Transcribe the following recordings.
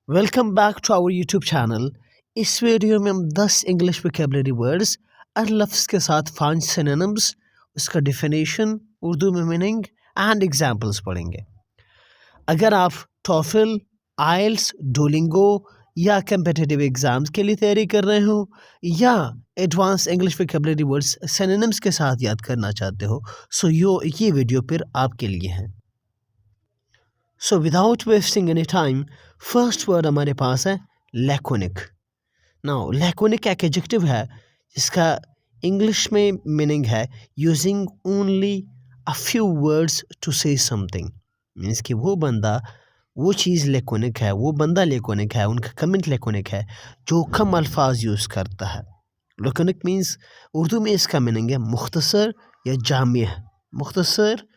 Welcome back to our YouTube channel. इस video में हम 10 इंग्लिश वोकेबलरी वर्ड्स और लफ्ज़ के साथ 5 सिनोनिम्स, उसका डिफिनेशन, उर्दू में मीनिंग एंड एग्जांपल्स पढ़ेंगे। अगर आप टॉफल, आइल्स, डुओलिंगो या कम्पिटिटिव एग्ज़ाम्स के लिए तैयारी कर रहे हो या advance English vocabulary words synonyms के साथ याद करना चाहते हो, सो ये वीडियो फिर आपके लिए है। So without wasting any time, first word हमारे पास है लैकोनिक। नाउ लैकोनिक एक एडजेक्टिव है जिसका इंग्लिश में मीनिंग है using only a few words to say something. Means कि वो चीज़ लैकोनिक है, वो बंदा लैकोनिक है, उनका कमेंट लैकोनिक है जो कम अल्फाज यूज़ करता है। लैकोनिक मीन्स उर्दू में इसका मीनिंग है मुख्तसर या जामिया। मुख्तसर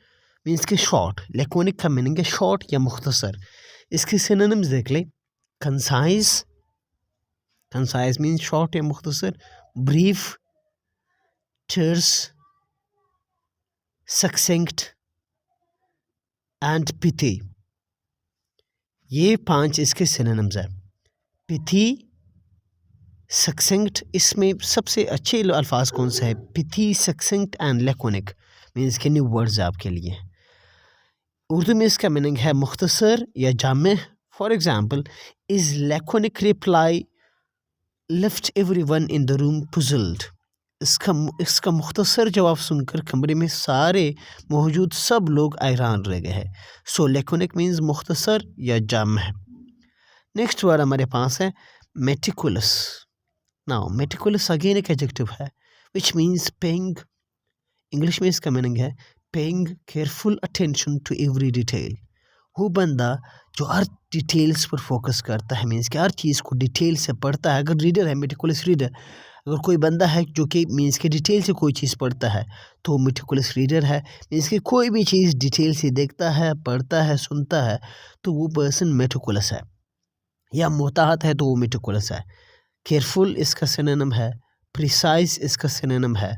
मीन्स कि शॉर्ट, लैकोनिक का मीनिंग है शॉर्ट या मुख्तसर। इसके सिनोनिम्स देख ले। कंसाइज, कंसाइज मीन्स शॉर्ट या मुख्तसर। ब्रीफ, टर्स, सक्सेंट एंड पिथी, ये 5 इसके सिनोनिम्स है। पिथी, सक्सेंट, इसमें सबसे अच्छे अल्फाज कौन सा है? पिथी, सक्सेंट एंड लैकोनिक मीन्स के न्यू वर्ड्स आपके लिए। उर्दू में इसका मीनिंग है मुख्तसर या जामे। For example, is laconic reply left everyone in the room puzzled. इसका मुख्तसर जवाब सुनकर कमरे में सारे मौजूद सब लोग हैरान रह गए हैं। सो लैकोनिक मीन्स मुख्तसर या जामे। नेक्स्ट वर्ड हमारे पास है मेटिकुलस। नाउ मेटिकुलस अगेन एक एडजेक्टिव है विच मीन्स पेइंग। इंग्लिश में इसका मीनिंग है paying careful attention to every detail. वो बंदा जो हर डिटेल्स पर फोकस करता है, मीन्स कि हर चीज़ को डिटेल से पढ़ता है। अगर रीडर है, मेटिकुलस रीडर, अगर कोई बंदा है जो कि मीन्स के डिटेल से कोई चीज़ पढ़ता है तो वो मेटिकुलस रीडर है। मीन्स कि कोई भी चीज़ डिटेल से देखता है, पढ़ता है, सुनता है तो वो पर्सन मेटिकुलस है। या मोहतात है तो वो मेटिकुलस है। केयरफुल इसका सिनोनिम है। प्रिसाइज इसका सिनोनिम है।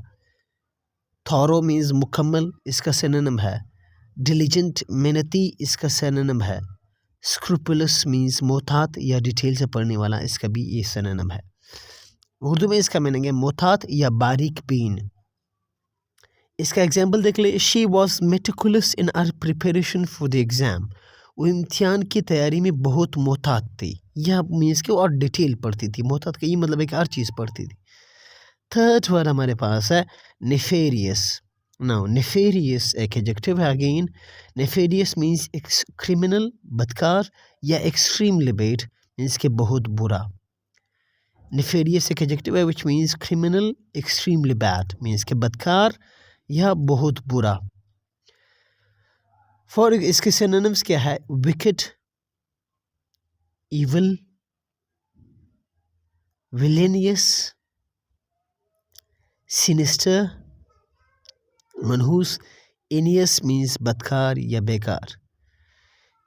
थॉरो मीन्स मुकम्मल, इसका सिनोनिम है। डिलीजेंट मेहनती, इसका सिनोनिम है। स्क्रूपुलस मीन्स मोहतात या डिटेल से पढ़ने वाला, इसका भी ये सिनोनिम है। उर्दू में इसका मीनिंग है मोहतात या बारीक बीन। इसका एग्जाम्पल देख ले। She was meticulous in are preparation for the exam. वो इम्तिहान की तैयारी में बहुत मोहतात थी। यह मीन्स कि और डिटेल पढ़ती थी। मोहतात का ये मतलब है कि हर चीज़ पढ़ती थी। थर्ड वर्ड हमारे पास है नेफेरियस। नाउ नेफेरियस एक एडजेक्टिव है अगेन। नेफेरियस मीन्स क्रिमिनल, बदकार या एक्सट्रीमली बैड, मीन्स के बहुत बुरा। नेफेरियस एक एडजेक्टिव है which means criminal, extremely bad, means के बदकार या बहुत बुरा। फॉर इसके सिनोनिम्स क्या है? विकेड, इविल, विलेनियस, सिनिस्टर, मनहूस। इनियस मीन्स बदकार या बेकार।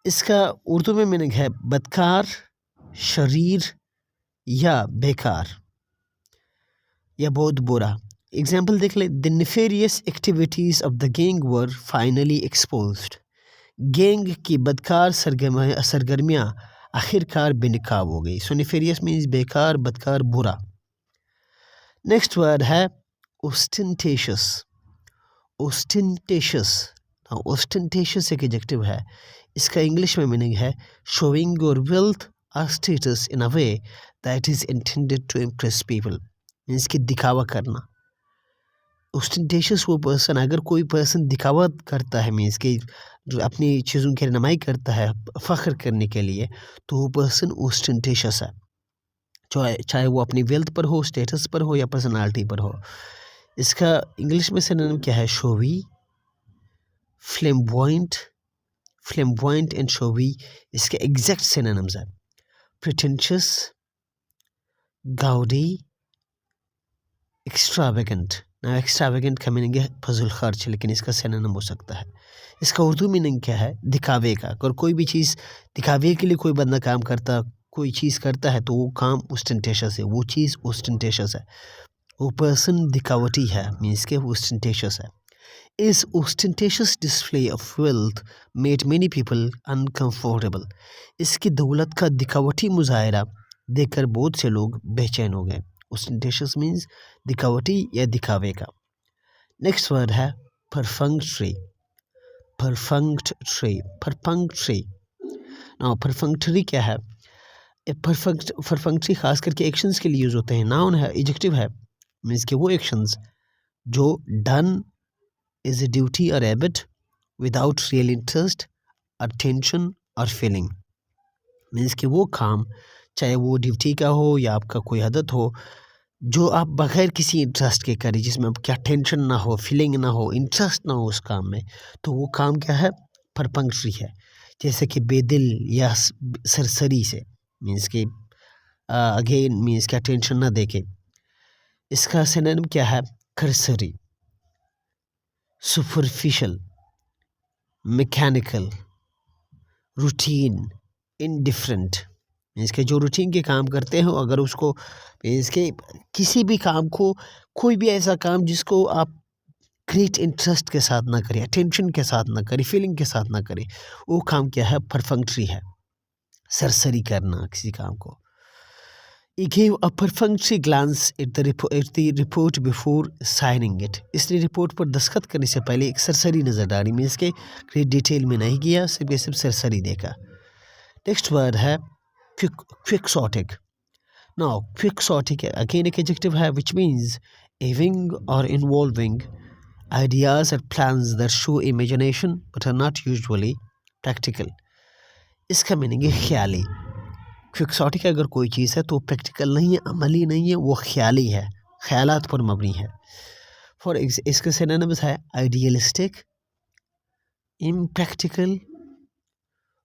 इसका उर्दू में मीनिंग है बदकार, शरीर या बेकार या बहुत बुरा। एग्जाम्पल देख ले। The nefarious activities of the gang were finally exposed. Gang की बदकार सरगर्मियाँ आखिरकार बेनकाब हो गई। सो नेफेरियस मीन्स बेकार, बदकार, बुरा। नेक्स्ट वर्ड है ओस्टेंटेशियस। ओस्टेंटेशियस, ओस्टेंटेशियस एक एडजेक्टिव है। इसका इंग्लिश में मीनिंग है शोइंग योर वेल्थ और status in a way that is intended to impress people, means कि दिखावा करना। ओस्टेंटेशियस वो पर्सन, अगर कोई पर्सन दिखावा करता है, मीन्स कि जो अपनी चीज़ों की रनमाई करता है फ़ख्र करने के लिए, तो वो पर्सन ओस्टेंटेशियस है। चाहे वो अपनी वेल्थ पर हो, स्टेटस पर हो या पर्सनालिटी पर हो। इसका इंग्लिश में सिनोनिम क्या है? शोवी, फ्लेम्बॉइंट, फ्लेम्बॉइंट एंड शोवी इसके एग्जैक्ट सिनोनिम्स हैं। Pretentious, Goudie, extravagant. ना एक्स्ट्रावेगेंट का मीनिंग है फजूल खर्च, लेकिन इसका सिनोनिम हो सकता है। इसका उर्दू मीनिंग क्या है? दिखावे का। अगर कोई भी चीज़ दिखावे के लिए कोई बंदा काम करता, कोई चीज़ करता है तो वो काम ओस्टेंटेशियस है, वो चीज़ ओस्टेंटेशियस है, वो पर्सन दिखावटी है, मीन्स के ओस्टेंटेशियस है। Is ostentatious display of wealth made many people uncomfortable? इसकी दौलत का दिखावटी मुजाहरा देखकर बहुत से लोग बेचैन हो गए. Ostentatious means दिखावटी या दिखावे का. नेक्स्ट वर्ड है perfunctory. Perfunctory. Perfunctory. Now perfunctory क्या है? परफंक्टरी खास करके एक्शंस के लिए यूज होते हैं. नाउन है, एडजेक्टिव है, मीन्स कि वो एक्शंस जो done is a duty or habit without real interest, attention or feeling. Means कि वो काम चाहे वो ड्यूटी का हो या आपका कोई आदत हो जो आप बगैर किसी इंटरेस्ट के करें, जिसमें आपकी अटेंशन ना हो, फीलिंग ना हो, इंटरेस्ट ना हो उस काम में, तो वो काम क्या है? परफंक्टरी है. जैसे कि बेदिल या सरसरी से, मीन्स कि अगेन मीन्स कि अटेंशन ना देके. इसका सिनोनिम क्या है? Cursory, superficial, mechanical, routine, indifferent. Means के जो रूटीन के काम करते हो, अगर उसको मीन्स के किसी भी काम को, कोई भी ऐसा काम जिसको आप ग्रेट इंटरेस्ट के साथ ना करें, अटेंशन के साथ ना करें, फीलिंग के साथ ना करें, वो काम क्या है? परफंक्टरी है. सरसरी करना किसी काम को. He gave a perfunctory glance at the report before signing it. इसने रिपोर्ट पर दस्तखत करने से पहले एक सरसरी नज़र डाली, मीन्स के ग्रेट डिटेल में नहीं गया, सिर्फ सरसरी देखा. नेक्स्ट वर्ड है क्विक्सोटिक. नाउ क्विक्सोटिक अगेन एक एडजेक्टिव है which means having or involving ideas or plans that show imagination but are not usually practical. इसका मीनिंग है ख्याली. क्विक्सोटिक अगर कोई चीज़ है तो प्रैक्टिकल नहीं है, अमली नहीं है, वो ख्याली है, ख्यालात पर मबनी है. फॉर इसके सिनोनिम्स है आइडियलिस्टिक, इम्प्रैक्टिकल,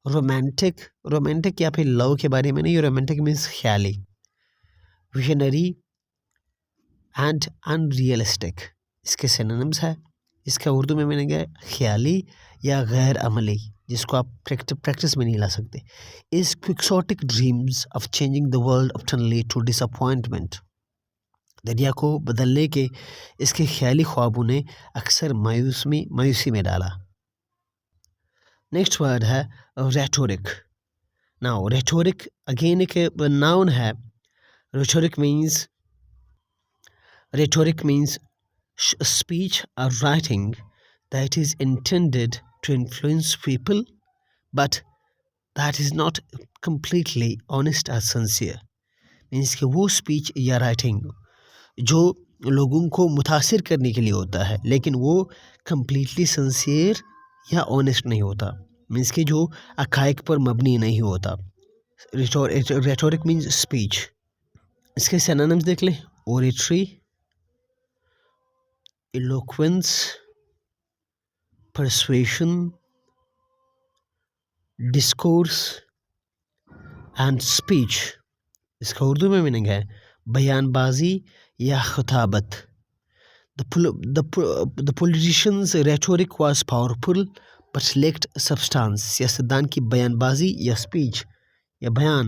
रोमांटिक. रोमांटिक या फिर लव के बारे में नहीं, romantic means Khyali, visionary and unrealistic. इसके सिनोनिम्स है. इसका उर्दू में मीनिंग है ख्याली या गैर अमली, जिसको आप प्रैक्टिस में नहीं ला सकते. इस quixotic dreams of changing the world often lead to disappointment. दुनिया को बदलने के इसके ख्याली ख्वाबों ने अक्सर मायूसी में डाला. नेक्स्ट वर्ड है रेटोरिक. नाउ रेटोरिक अगेन एक नाउन है. Rhetoric means speech or writing that is intended to influence people but that is not completely honest or sincere. Means कि वो स्पीच या राइटिंग जो लोगों को मुतासिर करने के लिए होता है, लेकिन वो completely sincere या ऑनेस्ट नहीं होता, मीन्स कि जो हक़ाइक़ पर मबनी नहीं होता. Rhetoric means speech. इसके सिनोनिम्स देख लें. Oratory, eloquence, persuasion, discourse and speech. इसका उर्दू में मीनिंग है बयानबाजी या खिताबत. The politician's rhetoric was powerful but lacked substance. सियासतदान की बयानबाजी या स्पीच या बयान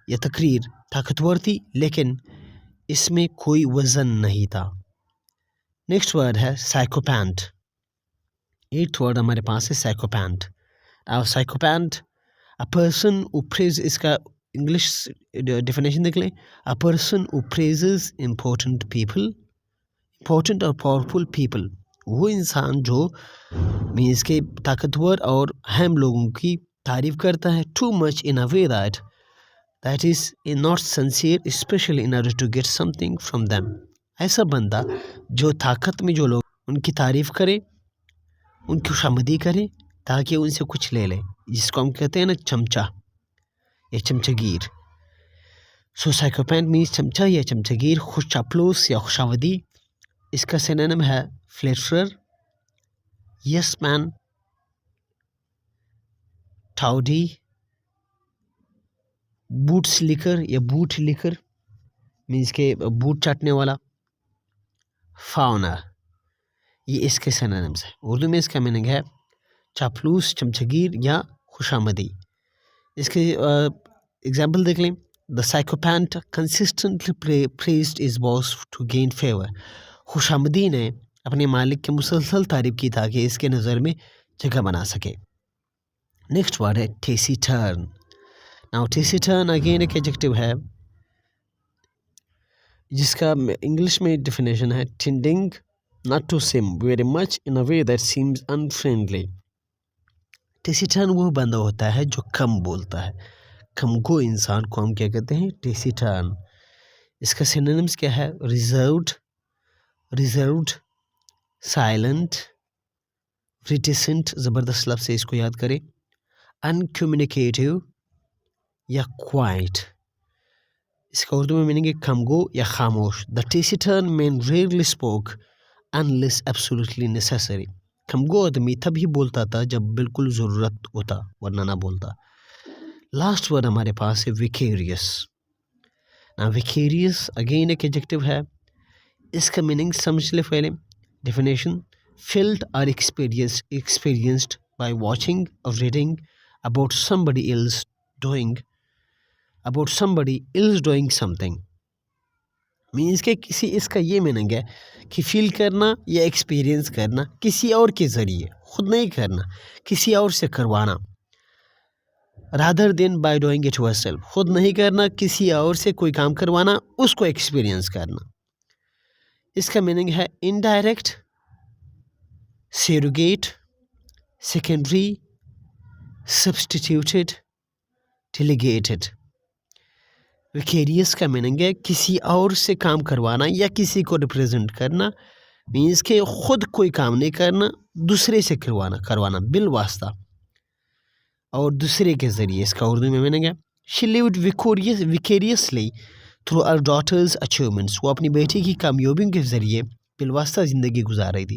या तकरीर ताकतवर थी, लेकिन इसमें कोई वज़न नहीं था. नेक्स्ट वर्ड है साइकोपैंथ. 8th वर्ड हमारे पास है साइकोपैंथ. अब साइकोपैंथ अ पर्सन हु प्रेज, इसका इंग्लिश डेफिनेशन देख लें. A person who praises important और पावरफुल पीपल. वो इंसान जो मीन्स के ताकतवर और अहम लोगों की तारीफ करता है. Too much in a way that is not sincere specially in order to get something from them. ऐसा बंदा जो ताकत में जो लोग उनकी तारीफ़ करे, उनकी खुशामदी करे ताकि उनसे कुछ ले ले, जिसको हम कहते हैं ना चमचा या चमचगीर. सो साइकोपैथ मीन्स चमचा या चमचगीर, खुश चापलूस या खुशामदी. इसका सिनोनिम है flatterer, yes man, toady, boots licker या बूट लिकर मीन्स के बूट चाटने वाला, फाउना. ये इसके सिनोनिम्स है. उर्दू में इसका मीनिंग है चापलूस, चमचगीर या खुशामदी. इसके एग्जाम्पल देख लें. The psychopath consistently praised his boss to gain favour. खुशामदी ने अपने मालिक की मुसलसल तारीफ की ताकि इसके नज़र में जगह बना सके। नेक्स्ट वर्ड है टेसिटर्न। नाउ टेसिटर्न अगेन एक एडजेक्टिव है जिसका इंग्लिश में डिफिनेशन है tending not to seem very much in a way that seems unfriendly. Taciturn वो बंदा होता है जो कम बोलता है, कमगो इंसान को हम क्या कहते हैं, टेसिटर्न। इसका सिनोनिम्स क्या है, रिजर्व्ड, रिजर्व्ड, साइलेंट, रिटिसेंट, ज़बरदस्त लफ्ज़ से इसको याद करें, अनकम्युनिकेटिव या क्वाइट। इसका उर्दू में मीनिंग है कमगो या खामोश। The taciturn man rarely spoke unless absolutely necessary. कमगो आदमी तभी बोलता था जब बिल्कुल ज़रूरत होता, वरना ना बोलता। लास्ट वर्ड हमारे पास है विकेरियस। ना विकेरियस अगेन एक एडजेक्टिव है, इसका मीनिंग समझ ले पहले। Definition, felt or experienced by watching or reading about somebody else doing something। Means के किसी, इसका ये मीनिंग है कि फील करना या एक्सपीरियंस करना किसी और के ज़रिए, खुद नहीं करना, किसी और से करवाना। Rather than by doing it yourself, खुद नहीं करना, किसी और से कोई काम करवाना, उसको एक्सपीरियंस करना। इसका मीनिंग है indirect, surrogate, secondary, substituted, delegated। Vicarious का मीनिंग है किसी और से काम करवाना या किसी को रिप्रेजेंट करना, मीन्स के खुद कोई काम नहीं करना, दूसरे से करवाना बिल वास्ता और दूसरे के ज़रिए। इसका उर्दू में मीनिंग है she lived vicariously through her daughter's achievements. वो अपनी बेटी की कामयाबियों के ज़रिए बिलवास्ता ज़िंदगी गुजार रही थी,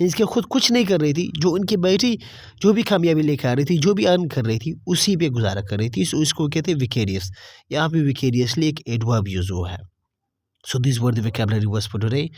मीन्स के खुद कुछ नहीं कर रही थी, जो उनकी बेटी जो भी कामयाबी लेकर आ रही थी, जो भी अर्न कर रही थी, उसी पे गुजारा कर रही थी। सो इसको कहते हैं विकेरियस। यहाँ पे विकेरियसली एक एडवर्ब यूज़ हुआ है। So this were the vocabulary words for today.